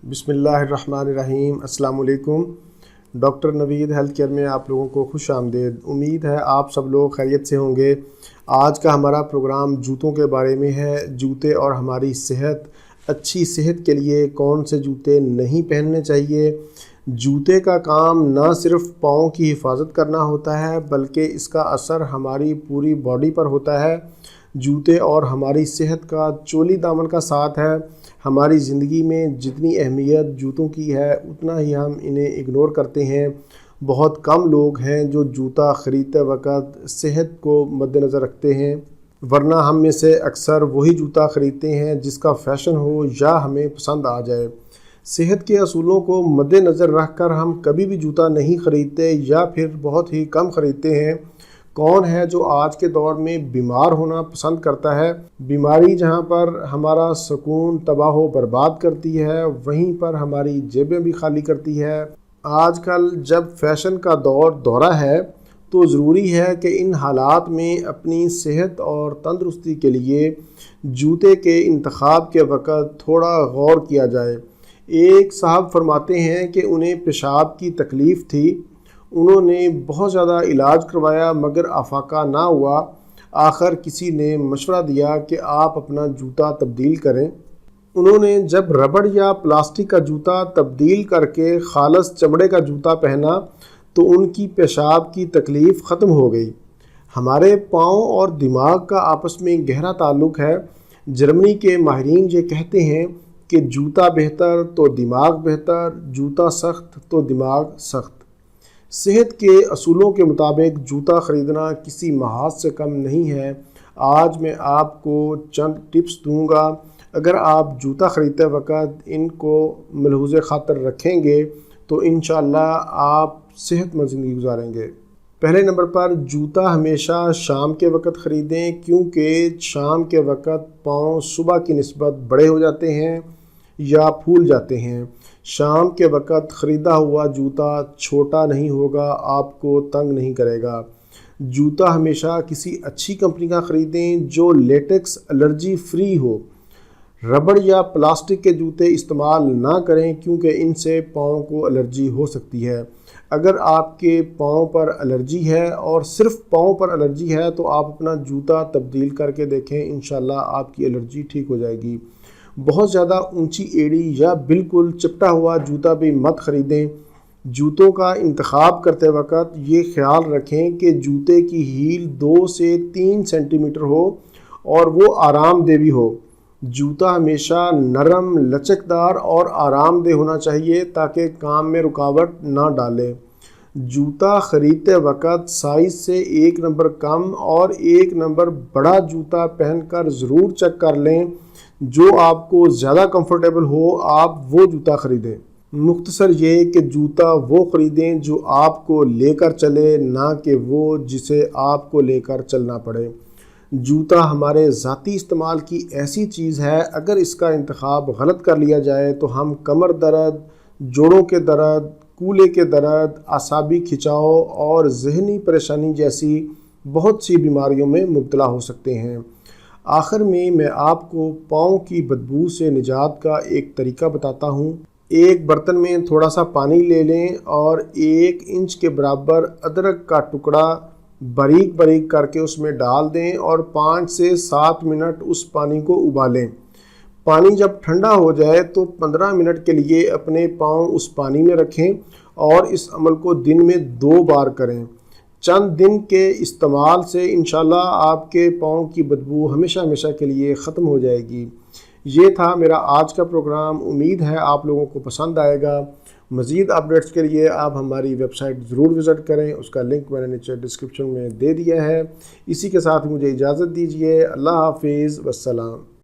بسم اللہ الرحمن الرحیم۔ السلام علیکم۔ ڈاکٹر نوید ہیلتھ کیئر میں آپ لوگوں کو خوش آمدید۔ امید ہے آپ سب لوگ خیریت سے ہوں گے۔ آج کا ہمارا پروگرام جوتوں کے بارے میں ہے۔ جوتے اور ہماری صحت، اچھی صحت کے لیے کون سے جوتے نہیں پہننے چاہیے۔ جوتے کا کام نہ صرف پاؤں کی حفاظت کرنا ہوتا ہے بلکہ اس کا اثر ہماری پوری باڈی پر ہوتا ہے۔ جوتے اور ہماری صحت کا چولی دامن کا ساتھ ہے۔ ہماری زندگی میں جتنی اہمیت جوتوں کی ہے اتنا ہی ہم انہیں اگنور کرتے ہیں۔ بہت کم لوگ ہیں جو جوتا خریدتے وقت صحت کو مد نظر رکھتے ہیں، ورنہ ہم میں سے اکثر وہی جوتا خریدتے ہیں جس کا فیشن ہو یا ہمیں پسند آ جائے۔ صحت کے اصولوں کو مد نظر رکھ کر ہم کبھی بھی جوتا نہیں خریدتے یا پھر بہت ہی کم خریدتے ہیں۔ کون ہے جو آج کے دور میں بیمار ہونا پسند کرتا ہے؟ بیماری جہاں پر ہمارا سکون تباہ و برباد کرتی ہے وہیں پر ہماری جیبیں بھی خالی کرتی ہے۔ آج کل جب فیشن کا دورہ ہے تو ضروری ہے کہ ان حالات میں اپنی صحت اور تندرستی کے لیے جوتے کے انتخاب کے وقت تھوڑا غور کیا جائے۔ ایک صاحب فرماتے ہیں کہ انہیں پیشاب کی تکلیف تھی، انہوں نے بہت زیادہ علاج کروایا مگر افاقہ نہ ہوا۔ آخر کسی نے مشورہ دیا کہ آپ اپنا جوتا تبدیل کریں۔ انہوں نے جب ربڑ یا پلاسٹک کا جوتا تبدیل کر کے خالص چمڑے کا جوتا پہنا تو ان کی پیشاب کی تکلیف ختم ہو گئی۔ ہمارے پاؤں اور دماغ کا آپس میں گہرا تعلق ہے۔ جرمنی کے ماہرین یہ کہتے ہیں کہ جوتا بہتر تو دماغ بہتر، جوتا سخت تو دماغ سخت۔ صحت کے اصولوں کے مطابق جوتا خریدنا کسی محاذ سے کم نہیں ہے۔ آج میں آپ کو چند ٹپس دوں گا۔ اگر آپ جوتا خریدتے وقت ان کو ملحوظ خاطر رکھیں گے تو انشاءاللہ آپ صحت مند زندگی گزاریں گے۔ پہلے نمبر پر جوتا ہمیشہ شام کے وقت خریدیں کیونکہ شام کے وقت پاؤں صبح کی نسبت بڑے ہو جاتے ہیں یا پھول جاتے ہیں۔ شام کے وقت خریدا ہوا جوتا چھوٹا نہیں ہوگا، آپ کو تنگ نہیں کرے گا۔ جوتا ہمیشہ کسی اچھی کمپنی کا خریدیں جو لیٹکس الرجی فری ہو۔ ربڑ یا پلاسٹک کے جوتے استعمال نہ کریں کیونکہ ان سے پاؤں کو الرجی ہو سکتی ہے۔ اگر آپ کے پاؤں پر الرجی ہے اور صرف پاؤں پر الرجی ہے تو آپ اپنا جوتا تبدیل کر کے دیکھیں، انشاءاللہ آپ کی الرجی ٹھیک ہو جائے گی۔ بہت زیادہ اونچی ایڑی یا بالکل چپٹا ہوا جوتا بھی مت خریدیں۔ جوتوں کا انتخاب کرتے وقت یہ خیال رکھیں کہ جوتے کی ہیل 2 سے 3 سینٹی میٹر ہو اور وہ آرام دہ بھی ہو۔ جوتا ہمیشہ نرم، لچکدار اور آرام دہ ہونا چاہیے تاکہ کام میں رکاوٹ نہ ڈالے۔ جوتا خریدتے وقت سائز سے 1 نمبر کم اور 1 نمبر بڑا جوتا پہن کر ضرور چیک کر لیں۔ جو آپ کو زیادہ کمفرٹیبل ہو آپ وہ جوتا خریدیں۔ مختصر یہ کہ جوتا وہ خریدیں جو آپ کو لے کر چلے، نہ کہ وہ جسے آپ کو لے کر چلنا پڑے۔ جوتا ہمارے ذاتی استعمال کی ایسی چیز ہے، اگر اس کا انتخاب غلط کر لیا جائے تو ہم کمر درد، جوڑوں کے درد، کولے کے درد، اعصابی کھچاؤ اور ذہنی پریشانی جیسی بہت سی بیماریوں میں مبتلا ہو سکتے ہیں۔ آخر میں آپ کو پاؤں کی بدبو سے نجات کا ایک طریقہ بتاتا ہوں۔ ایک برتن میں تھوڑا سا پانی لے لیں اور 1 انچ کے برابر ادرک کا ٹکڑا باریک باریک کر کے اس میں ڈال دیں اور 5 سے 7 منٹ اس پانی کو ابالیں۔ پانی جب ٹھنڈا ہو جائے تو 15 منٹ کے لیے اپنے پاؤں اس پانی میں رکھیں اور اس عمل کو دن میں 2 بار کریں۔ چند دن کے استعمال سے انشاءاللہ آپ کے پاؤں کی بدبو ہمیشہ کے لیے ختم ہو جائے گی۔ یہ تھا میرا آج کا پروگرام۔ امید ہے آپ لوگوں کو پسند آئے گا۔ مزید اپڈیٹس کے لیے آپ ہماری ویب سائٹ ضرور وزٹ کریں، اس کا لنک میں نے نیچے ڈسکرپشن میں دے دیا ہے۔ اسی کے ساتھ مجھے اجازت دیجیے۔ اللہ حافظ، والسلام۔